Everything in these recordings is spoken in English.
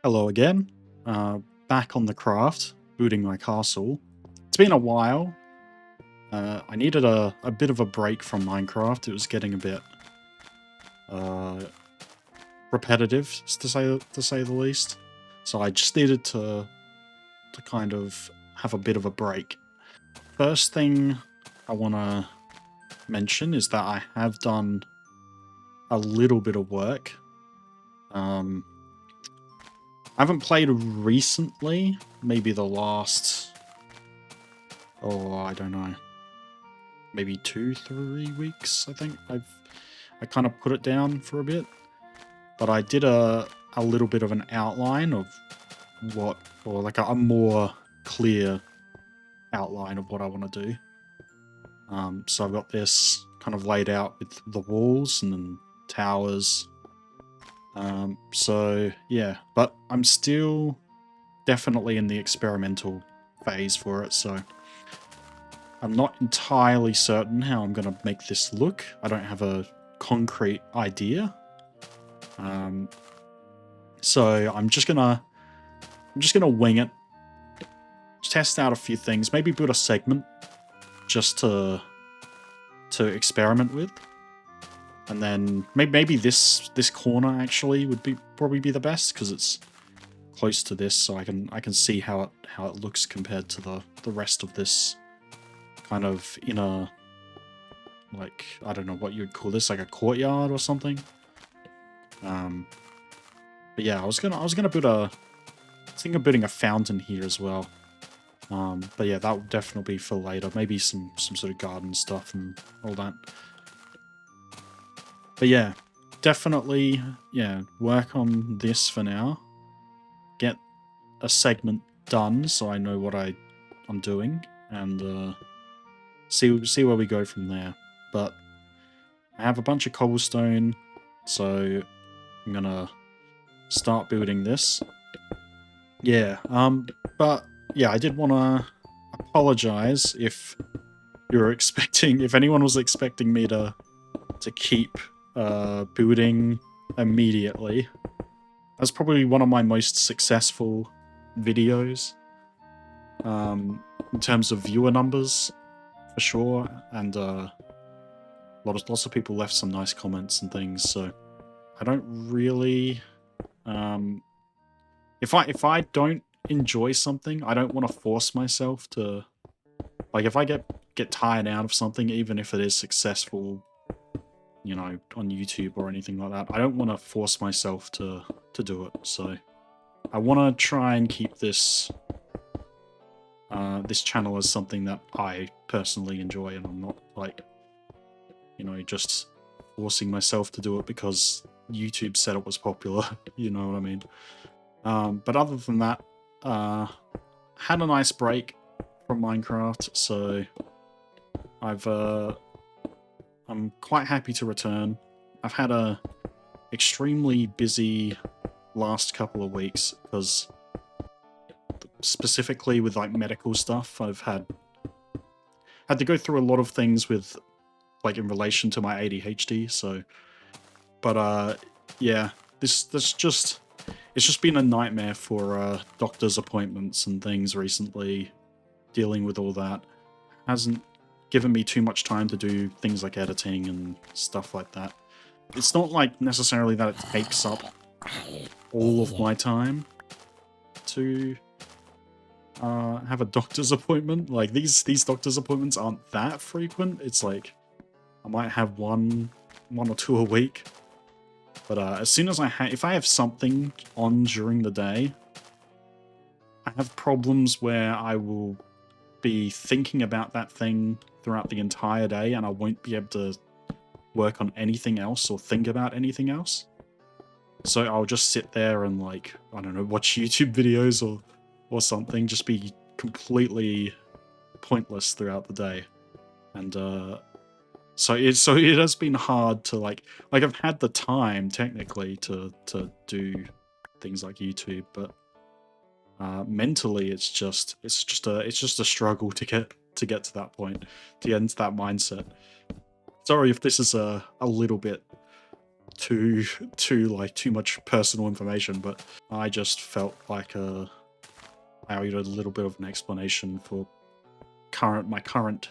Hello again. Back on the craft, booting my castle. It's been a while. I needed a bit of a break from Minecraft. It was getting a bit repetitive, to say the least. So I just needed to kind of have a bit of a break. First thing I want to mention is that I have done a little bit of work. I haven't played recently, maybe the last, I don't know, maybe 2-3 weeks, I think. I kind of put it down for a bit, but I did a little bit of an outline of what, or like a more clear outline of what I want to do. So I've got this kind of laid out with the walls and then towers. So yeah, but I'm still definitely in the experimental phase for it, so I'm not entirely certain how I'm going to make this look. I don't have a concrete idea. So I'm just gonna wing it. Test out a few things. Maybe build a segment just to experiment with. And then maybe this corner actually would probably be the best because it's close to this, so I can see how it looks compared to the rest of this kind of inner, like, I don't know what you'd call this, like a courtyard or something. But yeah, I was gonna build I was thinking of building a fountain here as well. But yeah, that would definitely be for later. Maybe some sort of garden stuff and all that. But yeah, definitely, yeah, work on this for now. Get a segment done so I know what I'm doing, and see where we go from there. But I have a bunch of cobblestone, so I'm gonna start building this. Yeah, but yeah, I did want to apologize if you're expecting, if anyone was expecting me to keep building immediately. That's probably one of my most successful videos in terms of viewer numbers, for sure, and lots of people left some nice comments and things. So I don't really, if I don't enjoy something, I don't want to force myself to, like, if I get tired out of something, even if it is successful, you know, on YouTube or anything like that, I don't want to force myself to do it. So I want to try and keep this this channel as something that I personally enjoy, and I'm not, like, you know, just forcing myself to do it because YouTube said it was popular. You know what I mean? But other than that, had a nice break from Minecraft, so I'm quite happy to return. I've had a extremely busy last couple of weeks because, specifically with like medical stuff, I've had to go through a lot of things with, like, in relation to my ADHD. So, but yeah, it's just been a nightmare for doctor's appointments and things recently. Dealing with all that hasn't given me too much time to do things like editing and stuff like that. It's not like necessarily that it takes up all of my time to have a doctor's appointment. Like, these doctor's appointments aren't that frequent. It's like I might have one or two a week. But as soon as if I have something on during the day, I have problems where I will be thinking about that thing throughout the entire day, and I won't be able to work on anything else or think about anything else. So I'll just sit there and, like, I don't know, watch YouTube videos or something, just be completely pointless throughout the day. And so it has been hard to, like I've had the time technically to do things like YouTube, but mentally it's just a struggle to get to that point, to get into that mindset. Sorry if this is a little bit too too much personal information, but I just felt like I owed a little bit of an explanation for my current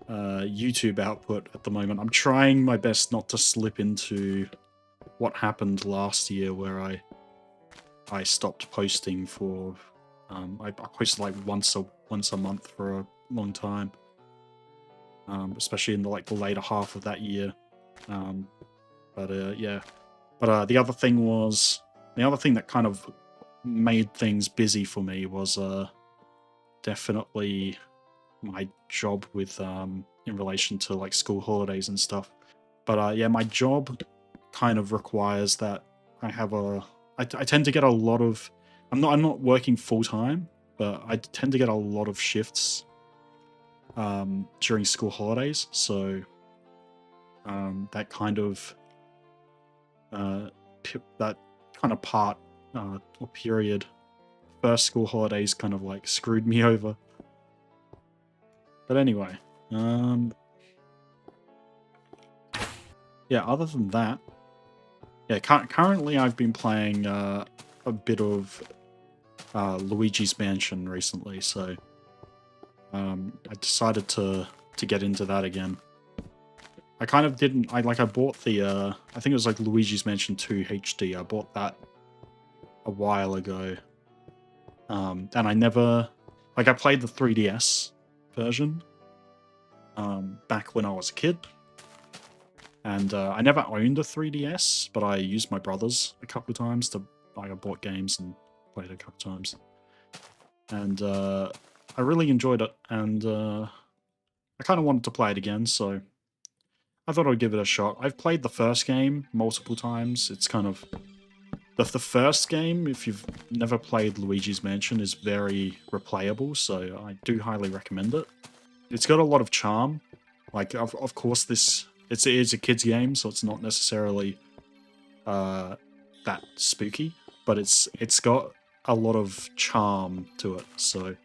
YouTube output at the moment. I'm trying my best not to slip into what happened last year, where I stopped posting for I posted like once a month for a long time, especially in the later half of that year. Yeah, but the other thing that kind of made things busy for me was definitely my job with in relation to like school holidays and stuff. But yeah, my job kind of requires that I have I tend to get a lot of I'm not working full time, but I tend to get a lot of shifts during school holidays. So that kind of that kind of part or period, first school holidays kind of like screwed me over. But anyway, yeah, other than that, yeah, currently I've been playing a bit of Luigi's Mansion recently, so I decided to get into that again. I kind of didn't. I bought the. I think it was like Luigi's Mansion 2 HD. I bought that a while ago, and I never. I played the 3DS version back when I was a kid, and I never owned a 3DS, but I used my brother's a couple of times to. I bought games and played it a couple of times, and I really enjoyed it, and I kind of wanted to play it again, so I thought I'd give it a shot. I've played the first game multiple times. It's kind of... The first game, if you've never played Luigi's Mansion, is very replayable, so I do highly recommend it. It's got a lot of charm. Like, of course, it's a kid's game, so it's not necessarily that spooky, but it's got a lot of charm to it, so...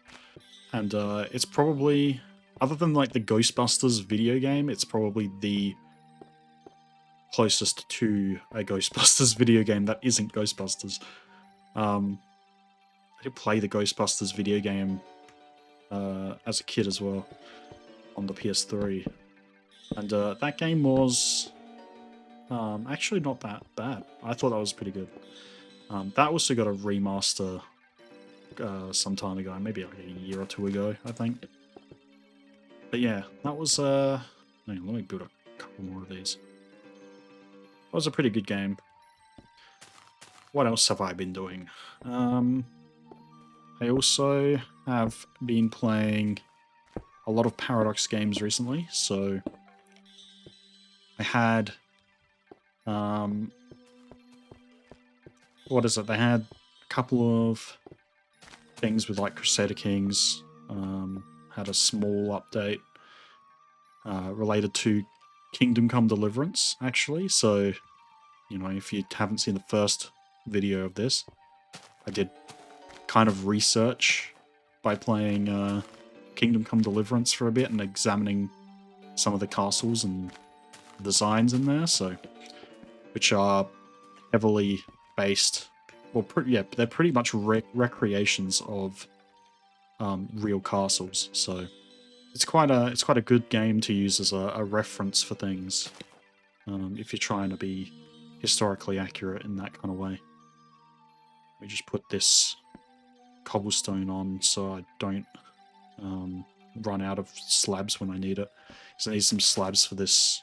And it's probably... Other than like the Ghostbusters video game, it's probably the closest to a Ghostbusters video game that isn't Ghostbusters. I did play the Ghostbusters video game as a kid as well on the PS3, and that game was actually not that bad. I thought that was pretty good. That also got a remaster some time ago, maybe like a year or two ago, I think. But yeah, that was hang on, let me build a couple more of these. That was a pretty good game. What else have I been doing? I also have been playing a lot of Paradox games recently, so I had what is it? They had a couple of things with like Crusader Kings, had a small update related to Kingdom Come Deliverance, actually. So, you know, if you haven't seen the first video of this, I did kind of research by playing Kingdom Come Deliverance for a bit and examining some of the castles and designs in there, so which are heavily based, well, yeah, they're pretty much recreations of real castles. So it's quite a good game to use as a reference for things if you're trying to be historically accurate in that kind of way. We just put this cobblestone on so I don't run out of slabs when I need it. Because I need some slabs for this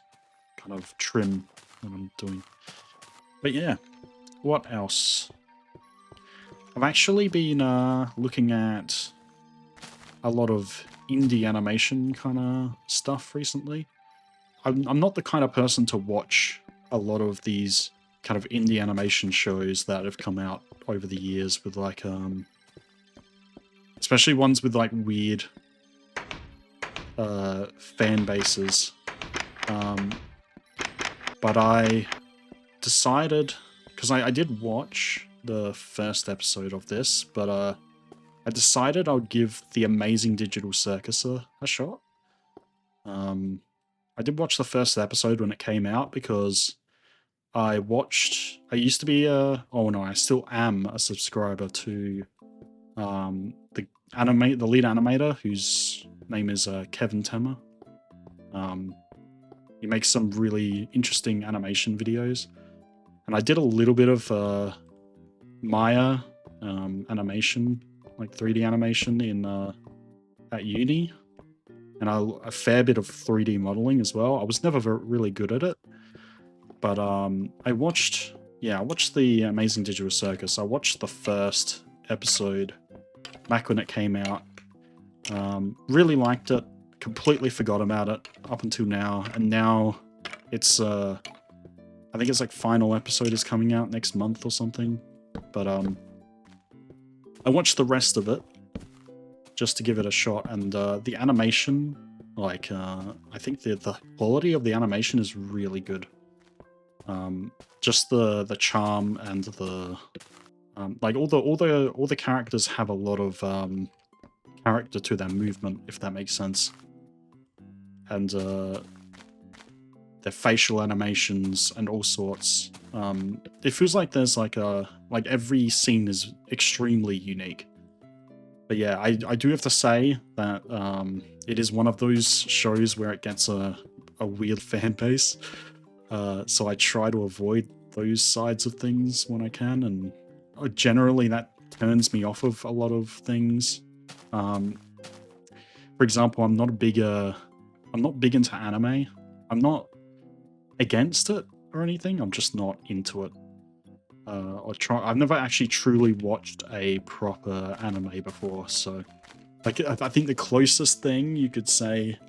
kind of trim that I'm doing. But yeah, what else? I've actually been looking at a lot of indie animation kind of stuff recently. I'm not the kind of person to watch a lot of these kind of indie animation shows that have come out over the years with like especially ones with like weird fan bases. But I decided, because I did watch the first episode of this, but I decided I would give The Amazing Digital Circus a shot. I did watch the first episode when it came out because I used to be oh no, I still am a subscriber to the lead animator, whose name is Kevin Temer. He makes some really interesting animation videos, and I did a little bit of Maya animation, like 3D animation in at uni, and a fair bit of 3D modeling as well. I was never really good at it, but I watched the Amazing Digital Circus. I watched the first episode back when it came out. Really liked it. Completely forgot about it up until now, and now it's I think it's like final episode is coming out next month or something. But I watched the rest of it just to give it a shot, and the animation, like I think the quality of the animation is really good. Just the charm and the like all the characters have a lot of character to their movement, if that makes sense, and their facial animations and all sorts. It feels like there's like every scene is extremely unique. But yeah, I do have to say that it is one of those shows where it gets a weird fan base. So I try to avoid those sides of things when I can, and generally that turns me off of a lot of things. For example, I'm not big into anime. I'm not against it or anything. I'm just not into it. I've never actually truly watched a proper anime before, so like I think the closest thing you could say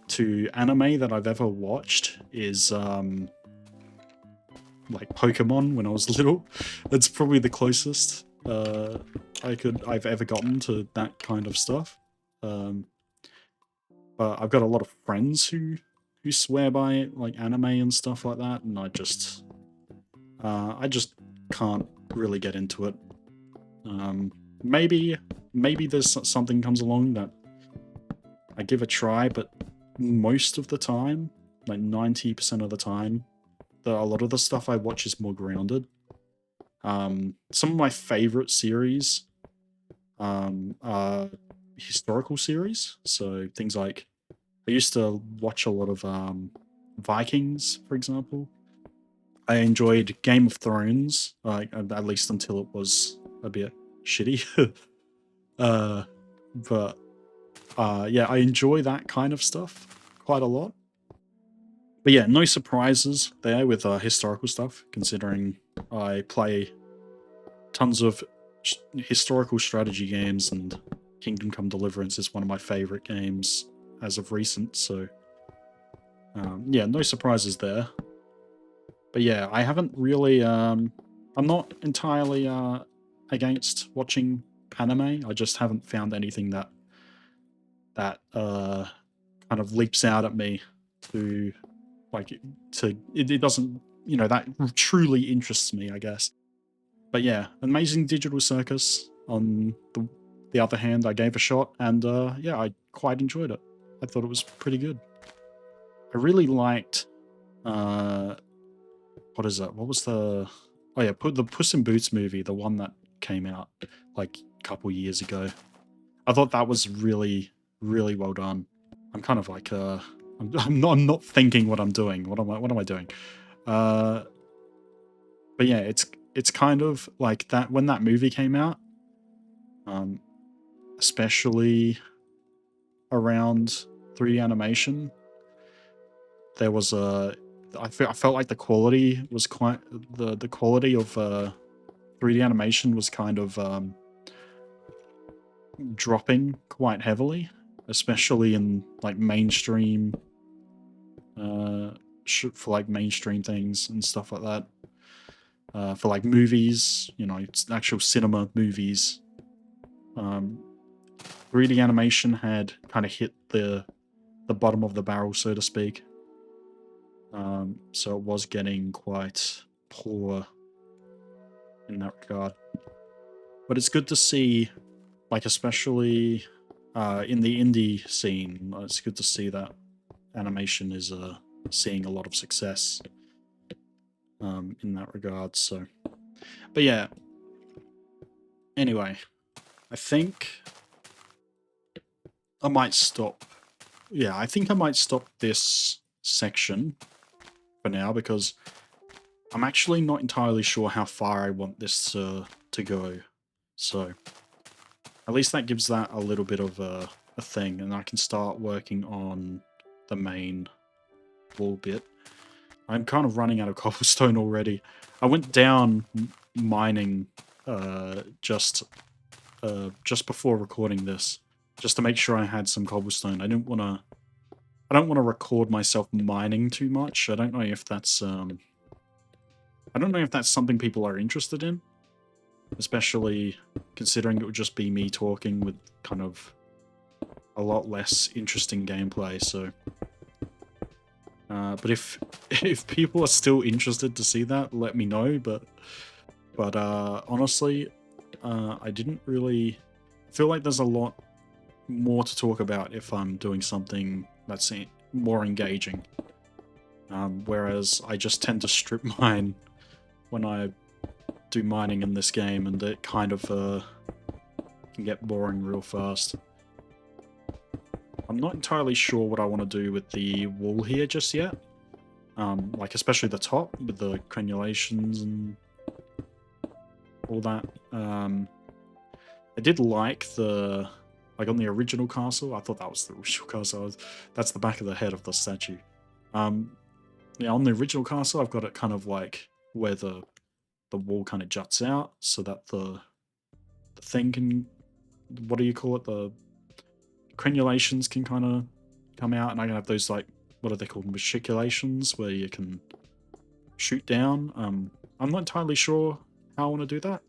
to anime that I've ever watched is like Pokemon when I was little. That's probably the closest I've ever gotten to that kind of stuff. But I've got a lot of friends who swear by like anime and stuff like that, and I just can't really get into it. Maybe there's something comes along that I give a try, but most of the time, like 90% of the time, a lot of the stuff I watch is more grounded. Some of my favorite series are historical series, so things like I used to watch a lot of Vikings, for example. I enjoyed Game of Thrones, like at least until it was a bit shitty. But yeah, I enjoy that kind of stuff quite a lot. But yeah, no surprises there with historical stuff, considering I play tons of historical strategy games, and Kingdom Come Deliverance is one of my favorite games as of recent. So yeah, no surprises there. But yeah, I haven't really. I'm not entirely against watching anime. I just haven't found anything that kind of leaps out at me to it doesn't, that truly interests me, I guess. But yeah, Amazing Digital Circus on the other hand, I gave a shot, and yeah, I quite enjoyed it. I thought it was pretty good. I really liked what is it? What was the the Puss in Boots movie, the one that came out like a couple years ago. I thought that was really, really well done. I'm kind of like I'm not thinking what I'm doing. What am I doing? But yeah, it's kind of like that when that movie came out, especially around 3D animation. There was I felt like the quality was quite the quality of 3D animation was kind of dropping quite heavily, especially in like mainstream for like mainstream things and stuff like that. For like movies, it's actual cinema movies. 3D animation had kind of hit the bottom of the barrel, so to speak. So it was getting quite poor in that regard. But it's good to see, like especially in the indie scene, it's good to see that animation is seeing a lot of success. in that regard. So, but yeah. Anyway, I think I might stop. Yeah, I think I might stop this section for now because I'm actually not entirely sure how far I want this to go. So at least that gives that a little bit of a thing, and I can start working on the main wall bit. I'm kind of running out of cobblestone already. I went down mining just before recording this, just to make sure I had some cobblestone. I don't want to record myself mining too much. I don't know if that's something people are interested in, especially considering it would just be me talking with kind of a lot less interesting gameplay. So, but if if people are still interested to see that, let me know. But honestly, I didn't really feel like there's a lot more to talk about if I'm doing something that's more engaging. Whereas I just tend to strip mine when I do mining in this game, and it kind of can get boring real fast. I'm not entirely sure what I want to do with the wall here just yet. Like especially the top with the crenulations and all that. I did like on the original castle. I thought that was the original castle. That's the back of the head of the statue. Yeah, on the original castle, I've got it kind of like where the wall kind of juts out, so that the thing can, what do you call it? The crenulations can kind of come out, and I can have those, like, what are they called? Matriculations, where you can shoot down. I'm not entirely sure how I want to do that.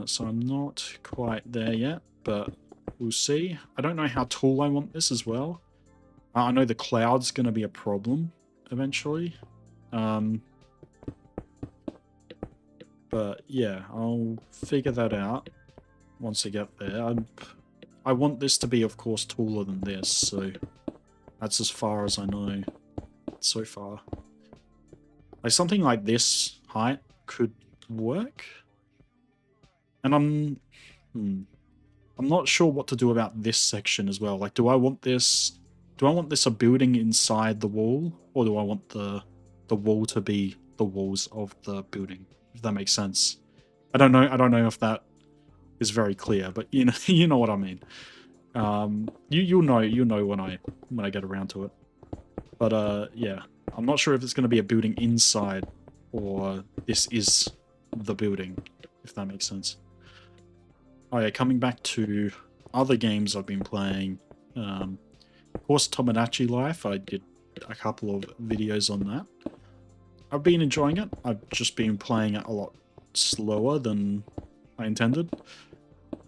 So I'm not quite there yet, but we'll see. I don't know how tall I want this as well. I know the cloud's going to be a problem eventually. But yeah, I'll figure that out once I get there. I want this to be, of course, taller than this, so that's as far as I know so far. Like something like this height could work. And I'm not sure what to do about this section as well. Like, do I want this a building inside the wall, or do I want the wall to be the walls of the building? If that makes sense. I don't know if that is very clear, but you know you know what I mean. You'll know when I get around to it. But yeah, I'm not sure if it's going to be a building inside or this is the building, if that makes sense. Oh yeah, coming back to other games I've been playing. Of course, Tomodachi Life. I did a couple of videos on that. I've been enjoying it. I've just been playing it a lot slower than I intended.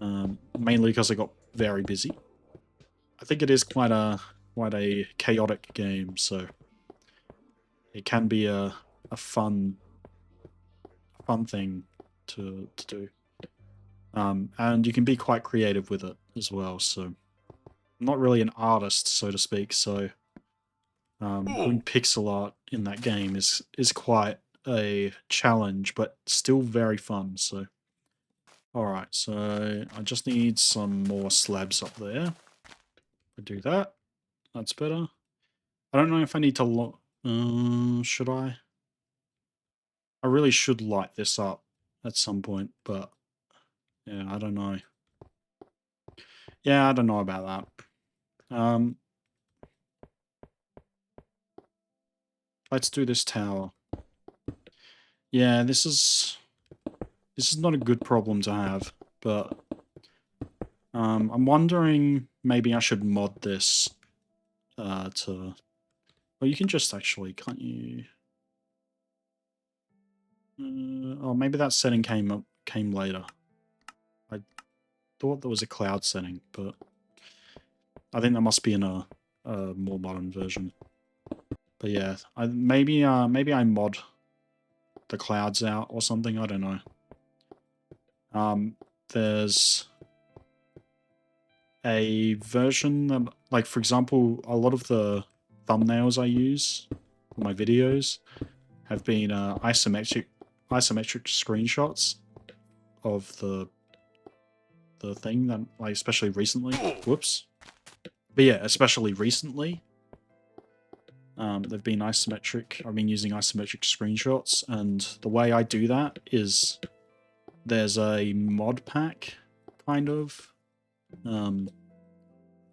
Mainly because I got very busy. I think it is quite a chaotic game, so it can be a fun thing to do. And you can be quite creative with it as well. So I'm not really an artist, so to speak. So doing pixel art in that game is quite a challenge, but still very fun. So alright, so I just need some more slabs up there. I do that. That's better. I don't know if I need to should I? I really should light this up at some point, but yeah, I don't know. Yeah, I don't know about that. Let's do this tower. Yeah, this is not a good problem to have, but I'm wondering maybe I should mod this to. Well, you can just actually, can't you? Oh, maybe that setting came later. I thought there was a cloud setting, but I think that must be in a more modern version. But yeah, maybe I mod the clouds out or something. I don't know. There's a version that, like, for example, a lot of the thumbnails I use for my videos have been isometric screenshots of the thing that, like, especially recently. Whoops. But yeah, especially recently, they've been isometric. I've been using isometric screenshots, and the way I do that is there's a mod pack, kind of,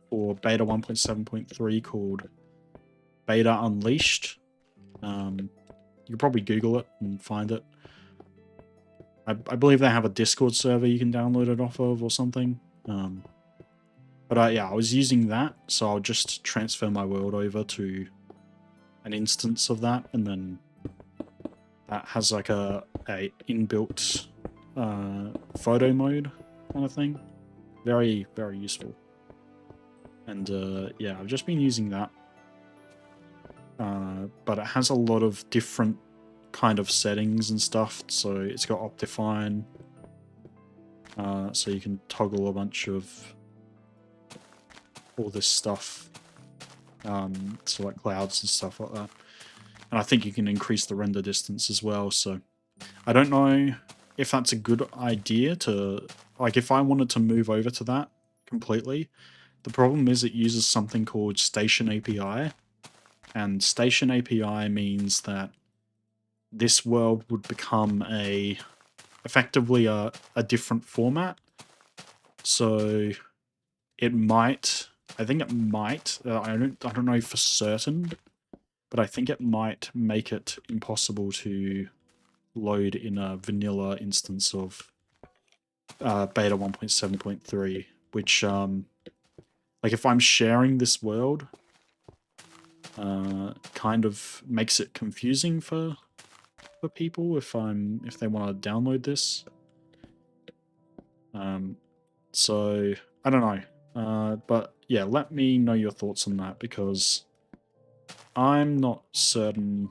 for beta 1.7.3 called Beta Unleashed. You can probably Google it and find it. I believe they have a Discord server you can download it off of or something. But yeah, I was using that, so I'll just transfer my world over to an instance of that, and then that has like a inbuilt photo mode kind of thing. Very, very useful. And yeah, I've just been using that. But it has a lot of different kind of settings and stuff. So it's got Optifine, so you can toggle a bunch of all this stuff, so like clouds and stuff like that. And I think you can increase the render distance as well. So I don't know if that's a good idea to, like, if I wanted to move over to that completely. The problem is it uses something called Station API, and Station API means that this world would become effectively a different format. So it might, I think it might, I don't know for certain, but I think it might make it impossible to load in a vanilla instance of beta 1.7.3, which like if I'm sharing this world, kind of makes it confusing for people if they want to download this. So I don't know, but yeah, let me know your thoughts on that, because I'm not certain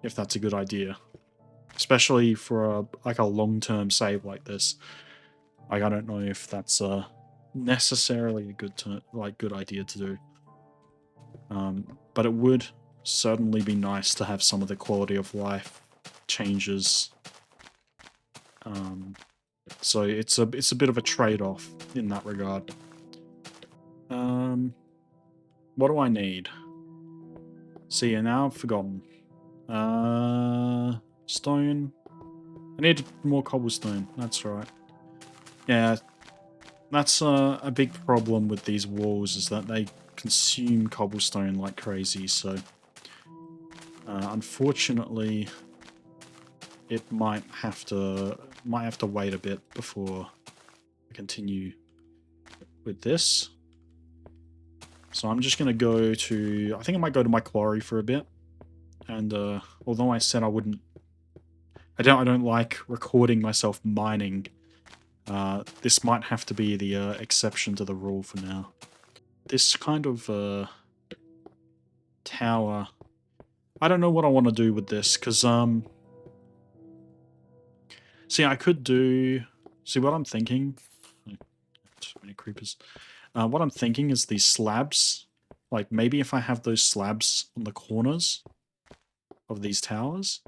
if that's a good idea, especially for a long-term save like this. Like, I don't know if that's necessarily a good idea to do. But it would certainly be nice to have some of the quality of life changes. So it's a bit of a trade-off in that regard. What do I need? See, yeah, now I've forgotten. Stone. I need more cobblestone. That's right. Yeah, that's a big problem with these walls, is that they consume cobblestone like crazy. So unfortunately, it might have to wait a bit before I continue with this. So I'm just gonna go to, I think I might go to my quarry for a bit. And although I said I wouldn't, I don't like recording myself mining. This might have to be the exception to the rule for now. This kind of tower, I don't know what I want to do with this, because see, I could do, see what I'm thinking. Too many creepers. What I'm thinking is these slabs. Like, maybe if I have those slabs on the corners of these towers,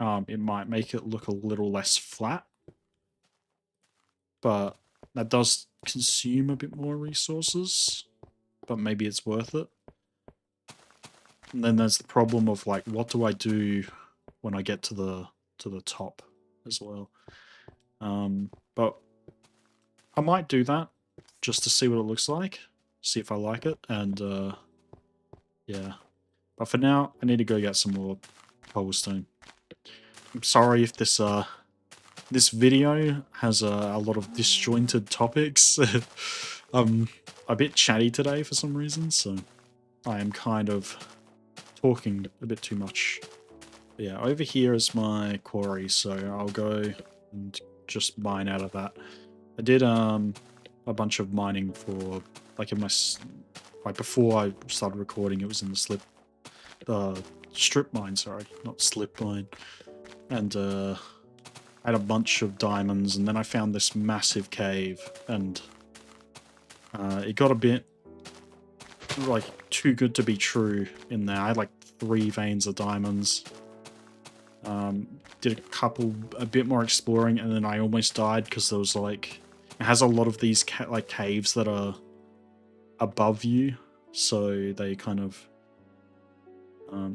it might make it look a little less flat. But that does consume a bit more resources, but maybe it's worth it. And then there's the problem of, like, what do I do when I get to the top as well? But I might do that just to see what it looks like, see if I like it, and yeah. But for now, I need to go get some more cobblestone. I'm sorry if this this video has a lot of disjointed topics. I'm a bit chatty today for some reason, so I am kind of talking a bit too much. But yeah, over here is my quarry, so I'll go and just mine out of that. I did a bunch of mining for, like, in my, like, before I started recording, it was in the strip mine, sorry, not slip mine. And I had a bunch of diamonds, and then I found this massive cave, and it got a bit, like, too good to be true in there. I had like 3 veins of diamonds, Did a bit more exploring, and then I almost died because there was like, it has a lot of these like caves that are above you, so they kind of,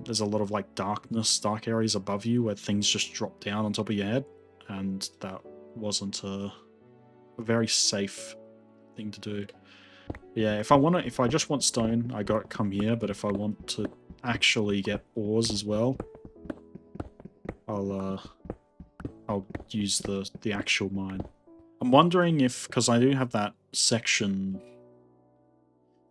there's a lot of like dark areas above you where things just drop down on top of your head, and that wasn't a very safe thing to do. Yeah, if I just want stone, I got come here, but if I want to actually get ores as well, I'll use the actual mine. I'm wondering if, because I do have that section,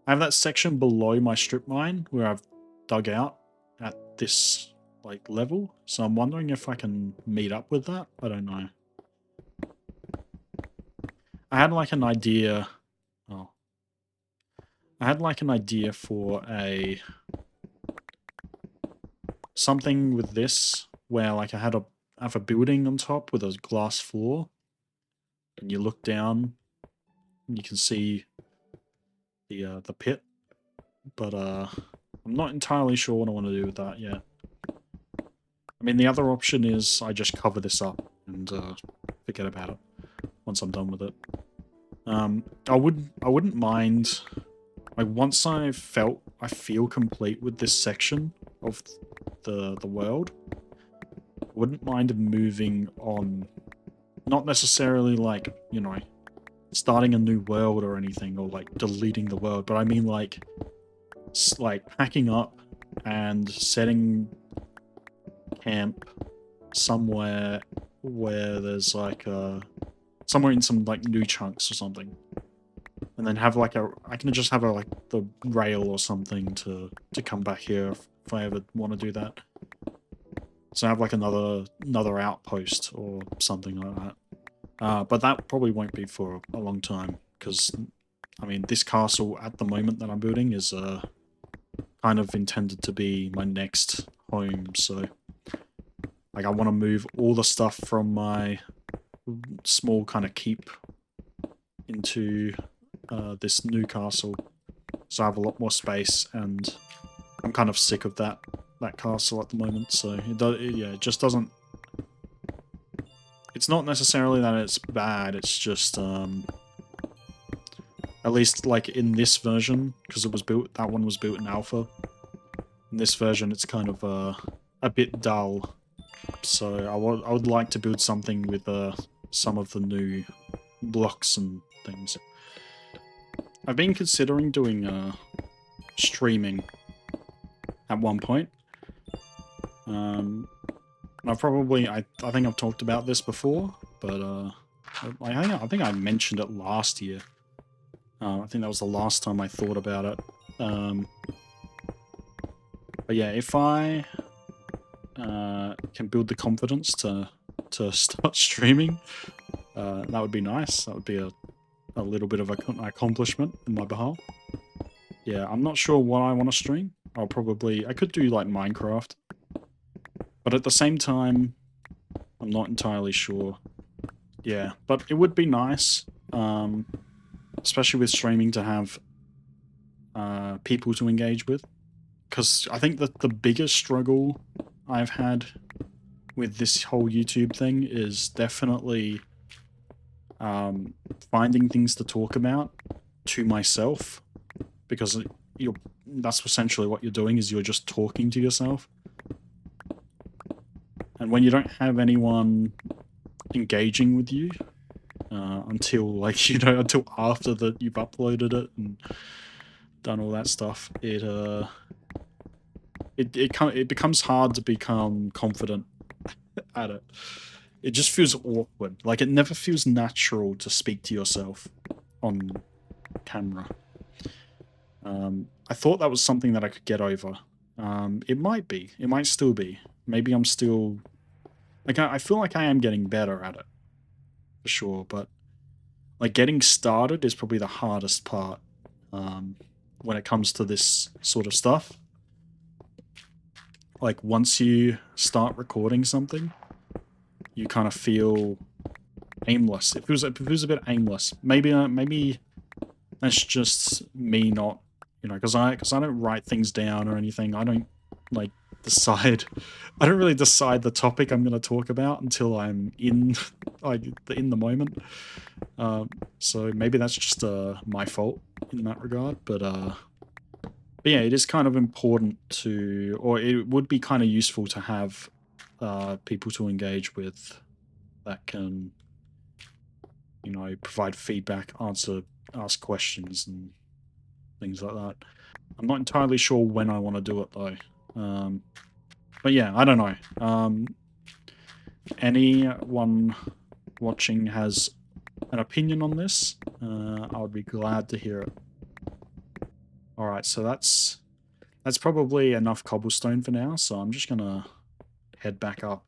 I have that section below my strip mine where I've dug out at this like level, so I'm wondering if I can meet up with that. I don't know. I had like an idea. Oh, I had like an idea for something with this where like I have a building on top with a glass floor, and you look down and you can see the pit, but I'm not entirely sure what I want to do with that yet. I mean, the other option is I just cover this up and forget about it once I'm done with it. I wouldn't mind, like, once I feel complete with this section of the world, I wouldn't mind moving on. Not necessarily like, you know, starting a new world or anything, or like deleting the world, but I mean like packing up and setting camp somewhere where there's like somewhere in some like new chunks or something, and then have like I can just have like the rail or something to come back here if I ever want to do that. So I have like another outpost or something like that. But that probably won't be for a long time, because I mean, this castle at the moment that I'm building is kind of intended to be my next home, so like I want to move all the stuff from my small kind of keep into this new castle, so I have a lot more space, and I'm kind of sick of that castle at the moment, so it just doesn't, it's not necessarily that it's bad, it's just at least like in this version, because that one was built in alpha, in this version it's kind of a bit dull, so I would like to build something with some of the new blocks and things. I've been considering doing streaming at one point. I think I've talked about this before, but I think I mentioned it last year. I think that was the last time I thought about it. But yeah, if I can build the confidence to start streaming, that would be nice. That would be a little bit of an accomplishment in my behalf. Yeah, I'm not sure what I want to stream. I could do like Minecraft, but at the same time, I'm not entirely sure. Yeah, but it would be nice, especially with streaming, to have people to engage with. Because I think that the biggest struggle I've had with this whole YouTube thing is definitely finding things to talk about to myself, because that's essentially what you're doing, is you're just talking to yourself. And when you don't have anyone engaging with you until like, you know, until after that you've uploaded it and done all that stuff, it becomes hard to become confident at it. It just feels awkward. Like, it never feels natural to speak to yourself on camera. I thought that was something that I could get over. It might be. It might still be. Maybe I'm still... Like, I feel like I am getting better at it. For sure, but... Like, getting started is probably the hardest part when it comes to this sort of stuff. Like, once you start recording something, you kind of feel aimless. It feels a bit aimless. Maybe that's just me not, you know, because I don't write things down or anything. I don't like decide. I don't really decide the topic I'm going to talk about until I'm in, like, in the moment. So maybe that's just my fault in that regard. But yeah, it is kind of important to, or it would be kind of useful to have people to engage with that can, you know, provide feedback, ask questions, and things like that. I'm not entirely sure when I want to do it though. But yeah, I don't know. Anyone watching has an opinion on this, I would be glad to hear it. Alright, so that's probably enough cobblestone for now, so I'm just gonna head back up.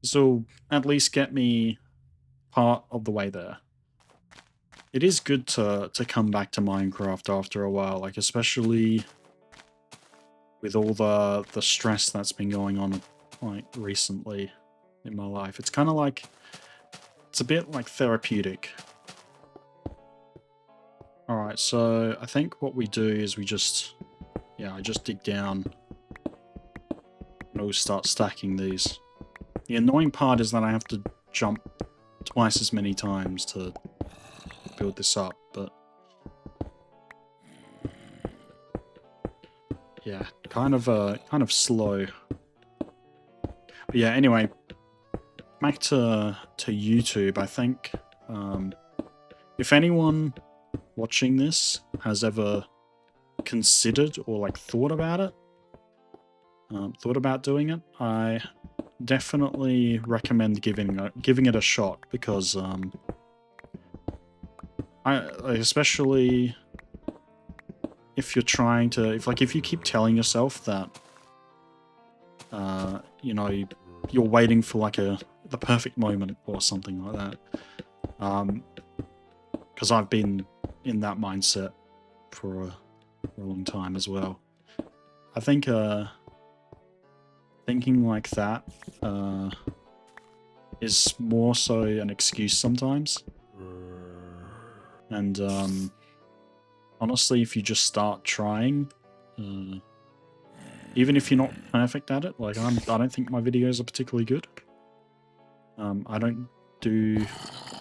This will at least get me part of the way there. It is good to come back to Minecraft after a while, like especially with all the stress that's been going on like recently in my life. It's kind of like, it's a bit like therapeutic. Alright, so I think what we do is we just, yeah, I just dig down and we'll start stacking these. The annoying part is that I have to jump twice as many times to build this up, but yeah, kind of slow. But yeah, anyway, back to YouTube. I think if anyone watching this has ever considered or like thought about it, thought about doing it, I definitely recommend giving it a shot, because especially if you're trying to, if you keep telling yourself that you know, you're waiting for like the perfect moment or something like that, because I've been in that mindset for a long time as well. I think thinking like that is more so an excuse sometimes. And honestly, if you just start trying, even if you're not perfect at it, like I don't think my videos are particularly good. I don't do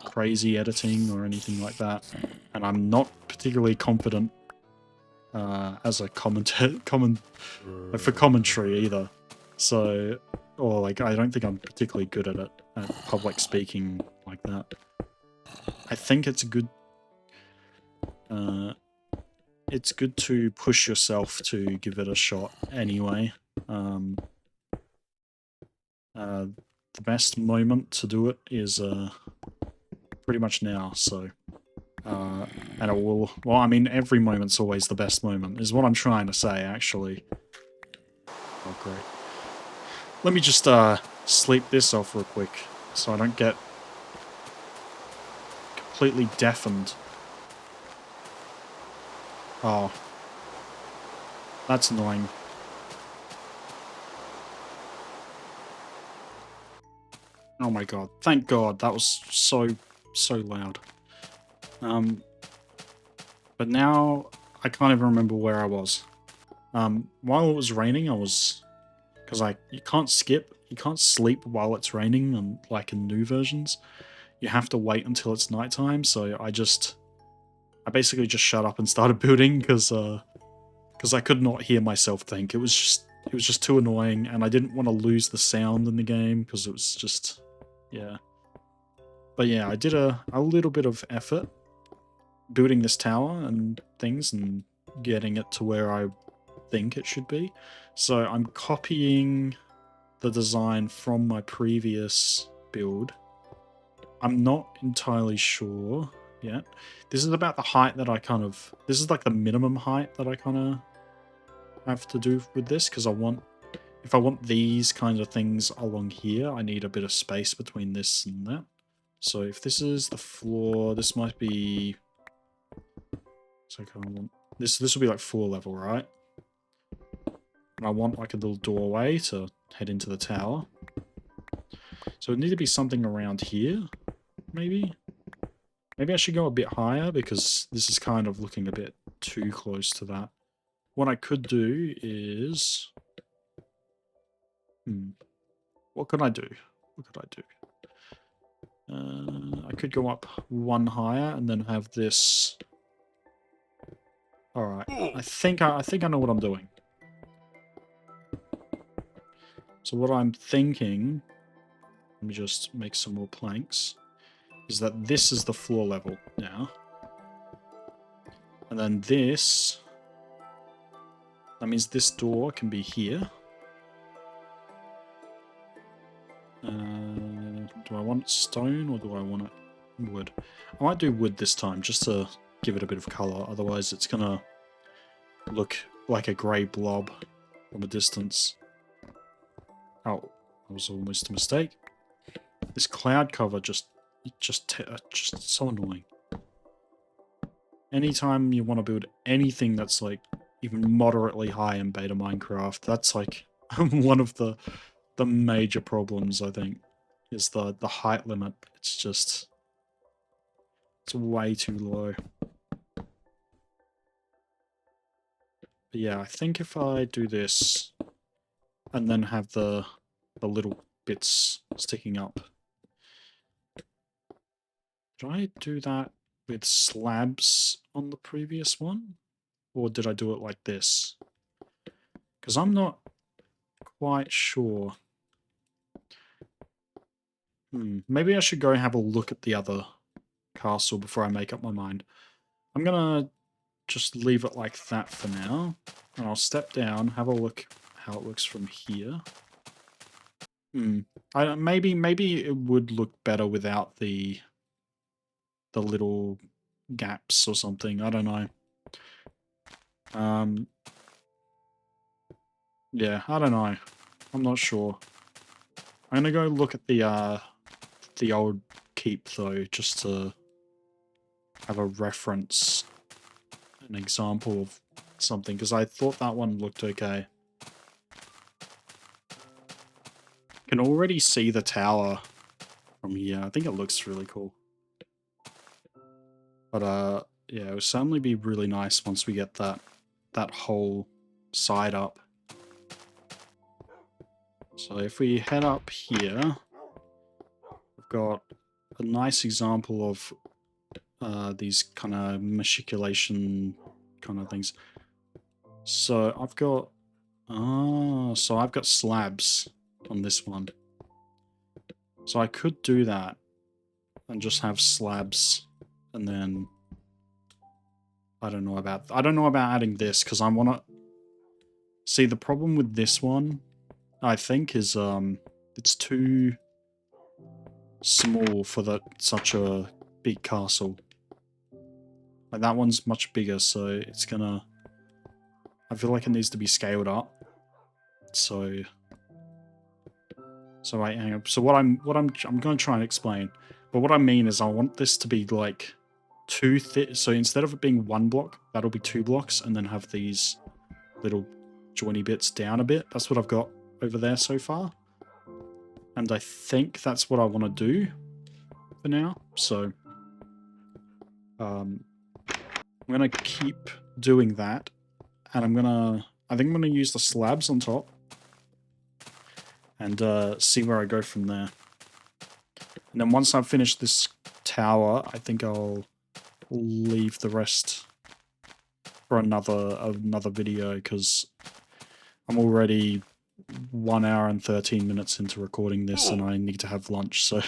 crazy editing or anything like that, and I'm not particularly confident as a for commentary either. So, or like, I don't think I'm particularly good at it, at public speaking like that. I think it's good. It's good to push yourself to give it a shot anyway. The best moment to do it is pretty much now, so and it will, well, I mean, every moment's always the best moment, is what I'm trying to say, actually. Oh, great. Let me just sleep this off real quick, so I don't get completely deafened. Oh. That's annoying. Oh my god. Thank god, that was so loud. But now I can't even remember where I was. While it was raining, I was... Because you can't sleep while it's raining, and like in new versions. You have to wait until it's nighttime, so I basically just shut up and started building, because I could not hear myself think. It was just too annoying, and I didn't want to lose the sound in the game, because it was just... yeah. But yeah, I did a little bit of effort building this tower and things, and getting it to where I think it should be. So I'm copying the design from my previous build. I'm not entirely sure yet. This is about the height that this is like the minimum height that I kind of have to do with this, because if I want these kinds of things along here, I need a bit of space between this and that. So if this is the floor, this might be... So I kind of want... This will be like floor level, right? And I want like a little doorway to head into the tower. So it need to be something around here, maybe? Maybe I should go a bit higher, because this is kind of looking a bit too close to that. What I could do is... What could I do? What could I do? I could go up one higher and then have this. All right. I think I know what I'm doing. So what I'm thinking, let me just make some more planks, is that this is the floor level now. And then this, that means this door can be here. Do I want stone or do I want it wood? I might do wood this time just to give it a bit of colour, otherwise it's gonna look like a grey blob from a distance. Oh, that was almost a mistake. This cloud cover just so annoying. Anytime you want to build anything that's like even moderately high in beta Minecraft, that's like one of the major problems, I think, is the height limit. It's way too low. But yeah, I think if I do this and then have the little bits sticking up. Did I do that with slabs on the previous one? Or did I do it like this? Because I'm not quite sure. Maybe I should go have a look at the other castle before I make up my mind. I'm gonna just leave it like that for now. And I'll step down, have a look how it looks from here. Maybe it would look better without the little gaps or something. I don't know. Yeah, I don't know. I'm not sure. I'm gonna go look at the old keep though, just to have a reference, an example of something, because I thought that one looked okay. Can already see the tower from here. I think it looks really cool. But yeah, it would certainly be really nice once we get that whole side up. So if we head up here, we've got a nice example of these kind of matriculation kind of things. So I've got slabs on this one. So I could do that and just have slabs, and then I don't know about adding this, because I want to see the problem with this one. I think is it's too small for such a big castle. Like that one's much bigger, so it's gonna. I feel like it needs to be scaled up. So hang on. So I'm going to try and explain. But what I mean is I want this to be like two thick. So instead of it being one block, that'll be 2 blocks, and then have these little joiny bits down a bit. That's what I've got over there so far. And I think that's what I want to do for now. So I'm going to keep doing that. And I think I'm going to use the slabs on top. And see where I go from there. And then once I've finished this tower, I think I'll leave the rest for another video, because I'm already 1 hour and 13 minutes into recording this, and I need to have lunch, so...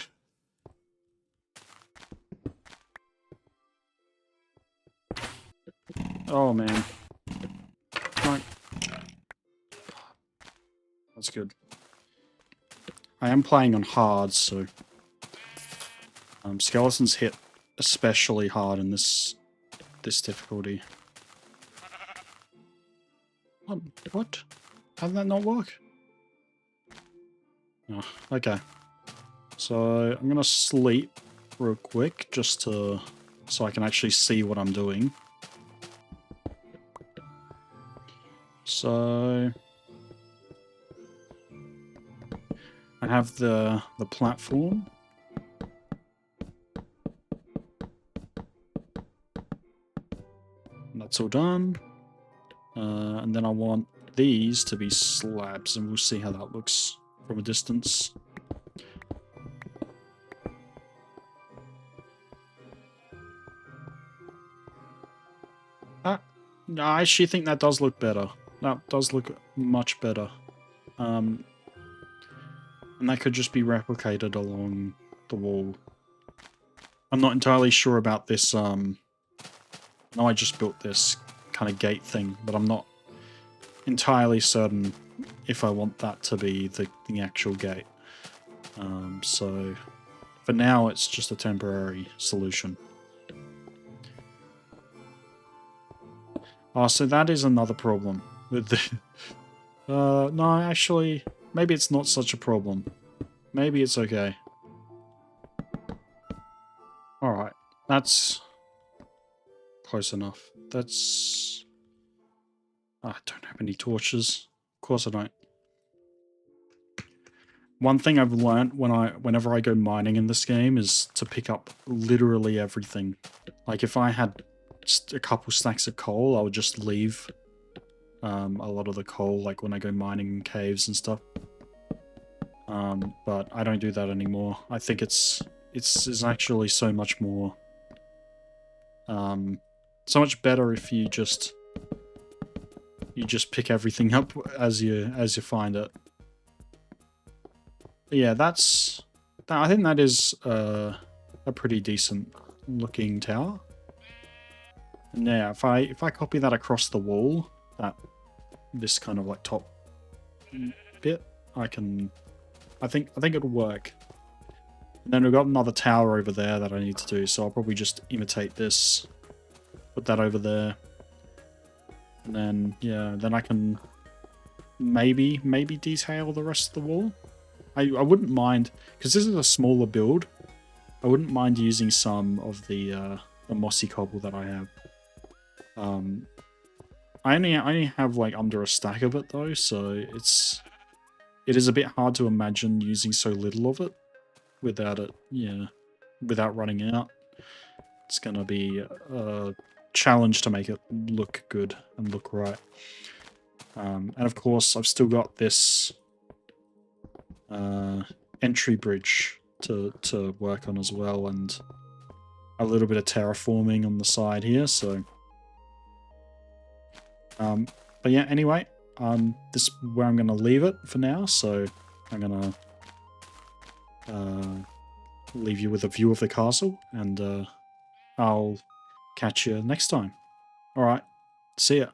Oh, man. Right. That's good. I am playing on hard, so... skeletons hit especially hard in this difficulty. What? How did that not work? Oh, okay. So I'm gonna sleep real quick just so I can actually see what I'm doing. So I have the platform. That's all done. And then I want these to be slabs, and we'll see how that looks from a distance. No, I actually think that does look better. That does look much better. And that could just be replicated along the wall. I'm not entirely sure about this, I know I just built this kind of gate thing, but I'm not entirely certain if I want that to be the actual gate. So for now, it's just a temporary solution. Oh, so that is another problem with the... no, actually, maybe it's not such a problem. Maybe it's okay. Alright, that's close enough. That's... I don't have any torches. Of course I don't. One thing I've learnt whenever I go mining in this game is to pick up literally everything. Like if I had just a couple stacks of coal, I would just leave a lot of the coal, like when I go mining in caves and stuff. But I don't do that anymore. I think it's actually so much more, so much better if you just pick everything up as you find it. But yeah, I think that is a pretty decent looking tower. And yeah, if I copy that across the wall, this kind of like top bit, I think it'll work. And then we've got another tower over there that I need to do, so I'll probably just imitate this, put that over there, and then yeah, then I can maybe detail the rest of the wall. I wouldn't mind, because this is a smaller build, I wouldn't mind using some of the mossy cobble that I have. I only have like under a stack of it though, so it is a bit hard to imagine using so little of it without running out. It's gonna be a challenge to make it look good and look right. And of course, I've still got this entry bridge to work on as well, and a little bit of terraforming on the side here, so but yeah, anyway, this is where I'm going to leave it for now, so I'm going to leave you with a view of the castle, and I'll catch you next time. Alright, see ya.